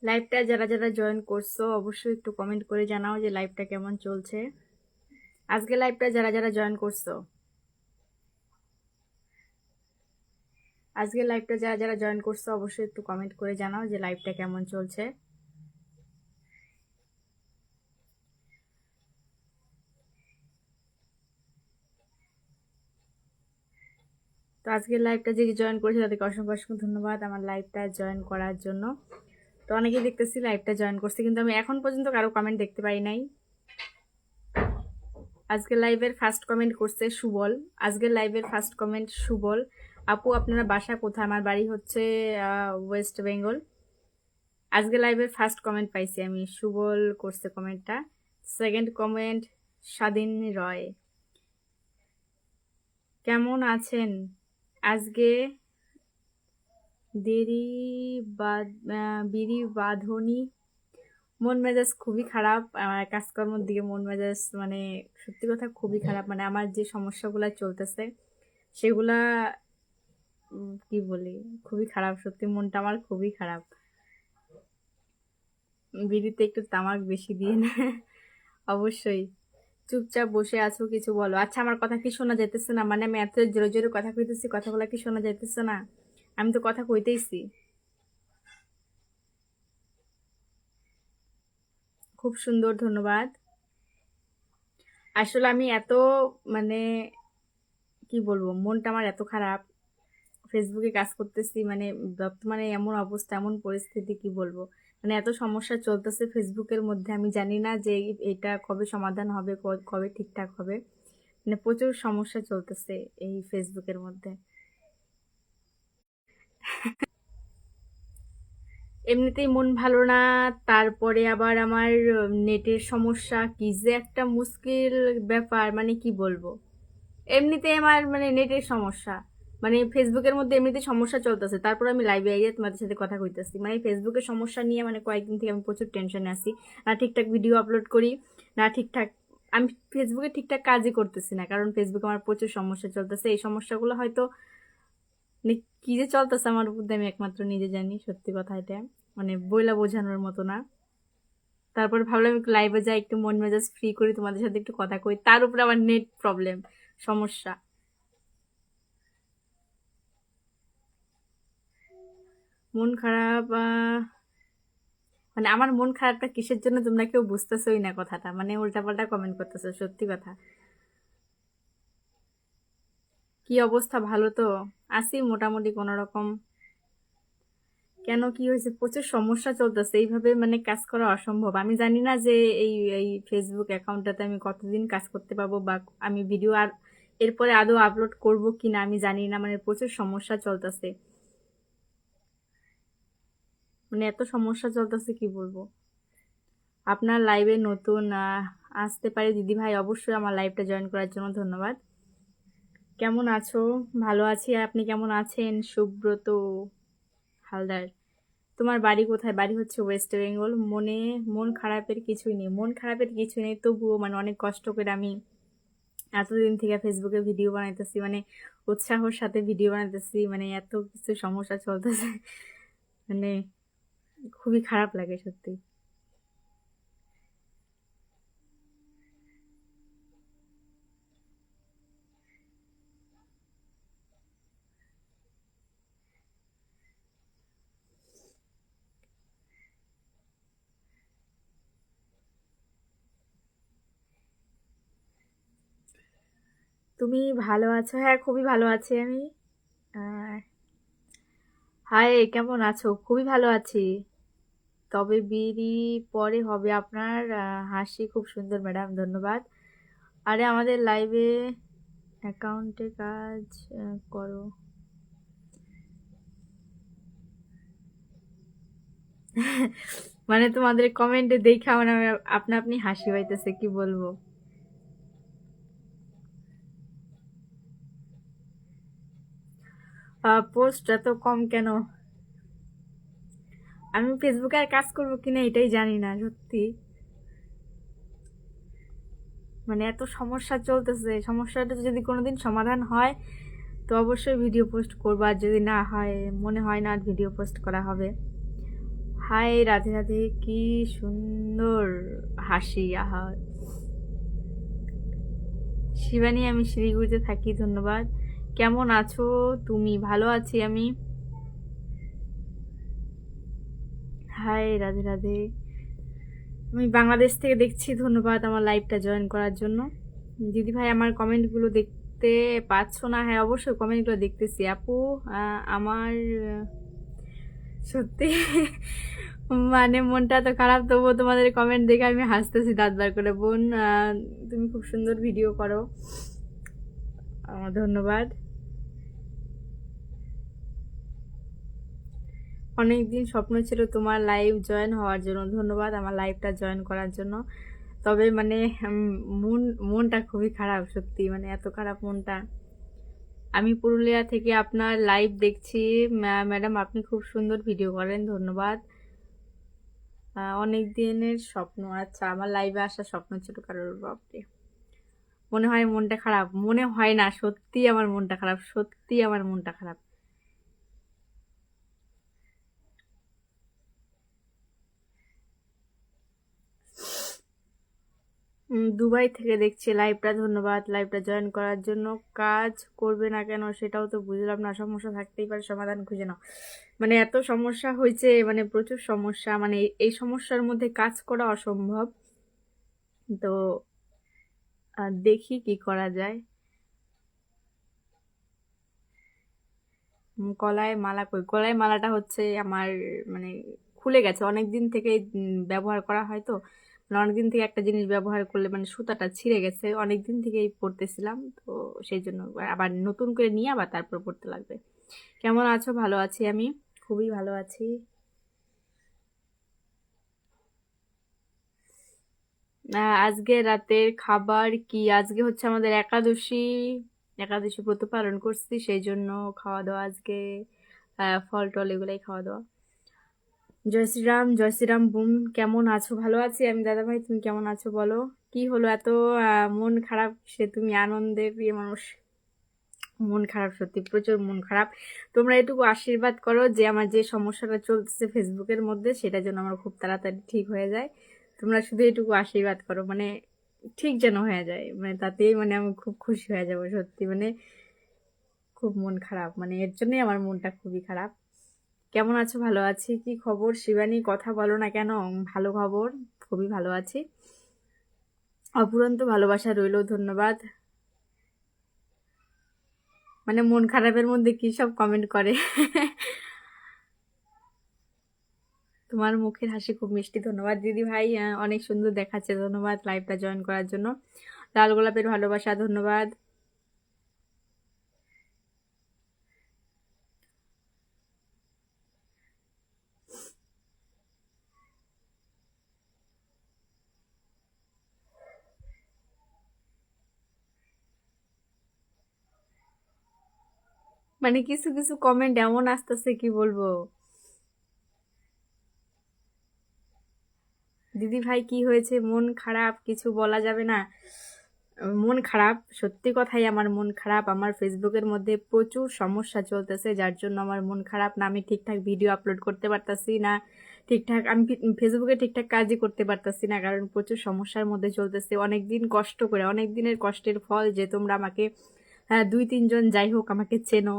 লাইভটা যারা যারা জয়েন করছো অবশ্যই একটু কমেন্ট করে জানাও যে লাইভটা কেমন চলছে। আজকে লাইভটা যারা যারা জয়েন করছো আজকে লাইভটা যারা যারা জয়েন করছো অবশ্যই একটু কমেন্ট করে জানাও যে লাইভটা কেমন চলছে। তো আজকের লাইভটা যে জয়েন করেছে তাদেরকে অসংখ্য অসংখ্য ধন্যবাদ আমার লাইভটা জয়েন করার জন্য। তো অনেকেই দেখতেছি লাইভটা জয়েন করছে, কিন্তু আমি এখন পর্যন্ত কারো কমেন্ট দেখতে পাই নাই। আজকের লাইভের ফার্স্ট কমেন্ট করছে সুবল। আজকের লাইভের ফার্স্ট কমেন্ট সুবল। আপু আপনারা বাসা কোথায়? আমার বাড়ি হচ্ছে ওয়েস্ট বেঙ্গল। আজকে লাইভের ফার্স্ট কমেন্ট পাইছি আমি, সুবল করছে কমেন্টটা। সেকেন্ড কমেন্ট স্বাধীন রয়। কেমন আছেন? আজকে দেরি বিড়ি বাঁধনি। মন মেজাজ খুবই খারাপ, কাজকর্মের দিকে মন মেজাজ মানে সত্যি কথা খুবই খারাপ। মানে আমার যে সমস্যাগুলো চলতেছে সেগুলা কি বলি, খুবই খারাপ। সত্যি মনটা আমার খুবই খারাপ। বিড়িতে একটু তামাক বেশি দিয়ে না। অবশ্যই। চুপচাপ বসে আছো, কিছু বলো। আচ্ছা আমার কথা কি শোনা যাইতেছে না? মানে আমি এত জোরে জোরে কথা কইতেছি, কথাগুলো কি শোনা যাইতেছে না? আমি তো কথা কইতেইছি। খুব সুন্দর, ধন্যবাদ। আসলে আমি এত মানে কি বলবো, মনটা আমার এত খারাপ। ফেসবুকে কাজ করতেছি, মানে বর্তমানে এমন অবস্থা, এমন পরিস্থিতি, কি বলবো। মানে এত সমস্যা চলতেছে ফেসবুকের মধ্যে, আমি জানি না যে এটা কবে সমাধান হবে, কবে ঠিকঠাক হবে। মানে প্রচুর সমস্যা চলতেছে এই ফেসবুকের মধ্যে। এমনিতেই মন ভালো না, তারপরে আবার আমার নেটের সমস্যা, কি যে একটা মুশকিল ব্যাপার, মানে কি বলবো। এমনিতে আমার মানে নেটের সমস্যা, মানে ফেসবুকের মধ্যে এমনিতে সমস্যা চলতেছে, তারপর আমি লাইভে আইয়া তোমাদের সাথে কথা কইতেছি। মানে ফেসবুকের সমস্যা নিয়ে মানে কয়েকদিন থেকে আমি প্রচুর টেনশনে আছি। না ঠিকঠাক ভিডিও আপলোড করি, না ঠিকঠাক আমি ফেসবুকে ঠিকঠাক কাজই করতেছি না, কারণ ফেসবুকে আমার প্রচুর সমস্যা চলতেছে। এই সমস্যাগুলো হয়তো মানে কি যে চলতেছে আমার উপর দিয়ে আমি একমাত্র নিজে জানি, সত্যি কথা এটা মানে বইলা বোঝানোর মতো না। তারপর ভাবলাম একটু লাইভে যাই, একটু মন মেজাজ ফ্রি করি, তোমাদের সাথে একটু কথা কই, তার উপরে আবার নেট প্রবলেম, সমস্যা। মন খারাপ মানে আমার মন খারাপটা কিসের জন্য তোমরা কেউ বুঝতেছোই না কথাটা, মানে উল্টাপাল্টা কমেন্ট করতেছো, সত্যি কথা। কি অবস্থা? ভালো তো আছি মোটামুটি কোনো রকম। কেন, কি হয়েছে? প্রচুর সমস্যা চলতেছে, এইভাবে মানে কাজ করা অসম্ভব। আমি জানি না যে এই এই ফেসবুক অ্যাকাউন্টটাতে আমি কতদিন কাজ করতে পারবো, বা আমি ভিডিও আর এরপরে আদৌ আপলোড করব কিনা আমি জানি না। মানে প্রচুর সমস্যা চলতেছে, মানে এত সমস্যা চলতেছে কি বলবো। আপনার লাইভে নতুন আসতে পারি দিদি ভাই, অবশ্যই আমার লাইভটা জয়েন করার জন্য ধন্যবাদ। কেমন আছো? ভালো আছি, আর আপনি কেমন আছেন? সুব্রত হালদার। তোমার বাড়ি কোথায়? বাড়ি হচ্ছে ওয়েস্ট বেঙ্গল। মন খারাপের কিছুই নেই, মন খারাপের কিছুই নেই, তবুও মানে অনেক কষ্ট করে আমি এতদিন থেকে ফেসবুকে ভিডিও বানাইতেছি, মানে উৎসাহর সাথে ভিডিও বানাইতেছি, মানে এত কিছু সমস্যা চলতেছে। মানে খুবই খারাপ লাগে সত্যি। তুমি ভালো আছো? হ্যাঁ, খুবই ভালো আছি আমি। আহ, হাই, কেমন আছো? খুবই ভালো আছি। তবে বিড়ি পরে হবে আপনার। হাসি খুব সুন্দর ম্যাডাম, ধন্যবাদ। আরে আমাদের লাইভে অ্যাকাউন্টে কাজ করো। মানে তোমাদের কমেন্টে দেখে আমার আপনা আপনি হাসি পাইতেছে, কি বলবো। পোস্ট এত কম কেন? আমি ফেসবুকে আর কাজ করবো কিনা এটাই জানি না সত্যি। মানে এত সমস্যা চলতেছে, সমস্যাটা যদি কোনোদিন সমাধান হয় তো অবশ্যই ভিডিও পোস্ট করবো, আর যদি না হয়, মনে হয় না আর ভিডিও পোস্ট করা হবে। হাই রাধে রাধে, কি সুন্দর হাসি, আহা। শিবানী, আমি শিলিগুড়িতে থাকি, ধন্যবাদ। কেমন আছো তুমি? ভালো আছি আমি। হাই রাধে রাধে, আমি বাংলাদেশ থেকে দেখছি, ধন্যবাদ আমার লাইভটা জয়েন করার জন্য। দিদি ভাই, আমার কমেন্টগুলো দেখতে পাচ্ছ না? হ্যাঁ, অবশ্যই কমেন্টগুলো দেখতেছি আপু। আমার সত্যি মানে মনটা তো খারাপ, তবুও তোমাদের কমেন্ট দেখে আমি হাসতেছি দাঁত বার করে। বোন, তুমি খুব সুন্দর ভিডিও করো, ধন্যবাদ। অনেকদিন স্বপ্ন ছিল তোমার লাইভ জয়েন হওয়ার জন্য, ধন্যবাদ আমার লাইভটা জয়েন করার জন্য। তবে মানে মন মনটা খুবই খারাপ সত্যি, মানে এত খারাপ মনটা। আমি পুরুলিয়া থেকে আপনার লাইভ দেখছি। ম্যাডাম, আপনি খুব সুন্দর ভিডিও করেন, ধন্যবাদ। অনেক দিনের স্বপ্ন, আচ্ছা, আমার লাইভে আসার স্বপ্ন ছিল কারোর, বাপরে। মনে হয় মনটা খারাপ, মনে হয় না, সত্যি আমার মনটা খারাপ, সত্যি আমার মনটা খারাপ। দুবাই থেকে দেখছি লাইভটা, ধন্যবাদ লাইভটা জয়েন করার জন্য। কাজ করবে না কেন সেটাও তো বুঝলাম না, সমস্যা থাকতেই পারে, সমাধান খুঁজে নাও। মানে এত সমস্যা হয়েছে, মানে প্রচুর সমস্যা, মানে এই সমস্যার মধ্যে কাজ করা অসম্ভব। তো দেখি কি করা যায়। গলায় মালা, কই গলায় মালাটা হচ্ছে আমার, মানে খুলে গেছে অনেক দিন থেকে। ব্যবহার করা হয় তো, মানে অনেকদিন থেকে একটা জিনিস ব্যবহার করলে মানে সুতাটা ছিঁড়ে গেছে, অনেক দিন থেকেই পরতেছিলাম তো, সেই জন্য আবার নতুন করে নিয়ে আবার তারপর পরতে লাগবে। কেমন আছো? ভালো আছি আমি, খুবই ভালো আছি। আজকে রাতের খাবার কি? আজকে হচ্ছে আমাদের একাদশী, একাদশী ব্রত পালন করছি, সেই জন্য খাওয়া দাওয়া আজকে ফল টল এগুলাই খাওয়া দাওয়া। জয় শ্রীরাম, জয় শ্রীরাম বোন, কেমন আছো? ভালো আছি আমি দাদা ভাই, তুমি কেমন আছো বলো? কি হলো এত মন খারাপ? সে তুমি আনন্দের প্রিয় মানুষ, মন খারাপ, সত্যি প্রচুর মন খারাপ। তোমরা এটুকু আশীর্বাদ করো যে আমার যে সমস্যাটা চলতেছে ফেসবুকের মধ্যে, সেটা যেন আমার খুব তাড়াতাড়ি ঠিক হয়ে যায়। তোমরা শুধু এটুকু আশীর্বাদ করো, মানে ঠিক যেন হয়ে যায়, মানে তাতেই মানে আমি খুব খুশি হয়ে যাবো সত্যি। মানে খুব মন খারাপ, মানে এর জন্যই আমার মনটা খুবই খারাপ। কেমন আছো? ভালো আছি। কি খবর শিবানী, কথা বলো না কেন? ভালো খবর, খুবই ভালো আছি। অপুরন্ত ভালোবাসা রইলো, ধন্যবাদ। মানে মন খারাপের মধ্যে কি সব কমেন্ট করে তোমার মুখের হাসি খুব মিষ্টি, ধন্যবাদ দিদি ভাই, অনেক সুন্দর দেখাচ্ছে, ধন্যবাদ লাইভটা জয়েন করার জন্য। লাল গোলাপের ভালোবাসা, ধন্যবাদ। মানে কিছু কিছু কমেন্ট এমন আসতেছে, কি বলবো। দিদি ভাই, কি হয়েছে? মন খারাপ, কিছু বলা যাবে না। মন খারাপ, সত্যি কথাই আমার মন খারাপ। আমার ফেসবুকের মধ্যে প্রচুর সমস্যা চলতেছে, যার জন্য আমার মন খারাপ। না আমি ঠিকঠাক ভিডিও আপলোড করতে পারতাছি না, ঠিকঠাক আমি ফেসবুকে ঠিকঠাক কাজই করতে পারতাছি না, কারণ প্রচুর সমস্যার মধ্যে চলতেছে। অনেক দিন কষ্ট করে, অনেক দিনের কষ্টের ফল যে তোমরা আমাকে, দুই তিনজন যাই হোক আমাকে চেনো,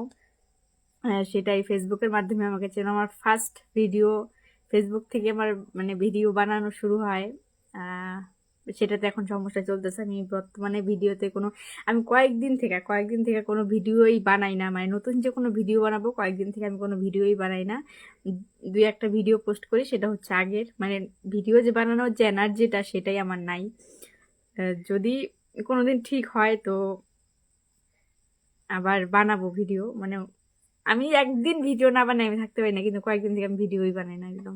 সেটাই ফেসবুকের মাধ্যমে আমাকে চেনো। আমার ফার্স্ট ভিডিও ফেসবুক থেকে আমার মানে ভিডিও বানানো শুরু হয়। আহ, সেটাতে এখন সমস্যা চলতেছে, আমি বর্তমানে ভিডিওতে কোনো, আমি কয়েকদিন থেকে কোনো ভিডিওই বানাই না, মানে নতুন যে কোনো ভিডিও বানাবো কয়েকদিন থেকে আমি কোনো ভিডিওই বানাই না। দুই একটা ভিডিও পোস্ট করি, সেটা হচ্ছে আগের, মানে ভিডিও যে বানানোর যে এনার্জিটা সেটাই আমার নাই। যদি কোনোদিন ঠিক হয় তো আবার বানাবো ভিডিও। মানে আমি একদিন ভিডিও না বানাই আমি থাকতে পারি না, কিন্তু কয়েকদিন থেকে আমি ভিডিওই বানাই না একদম।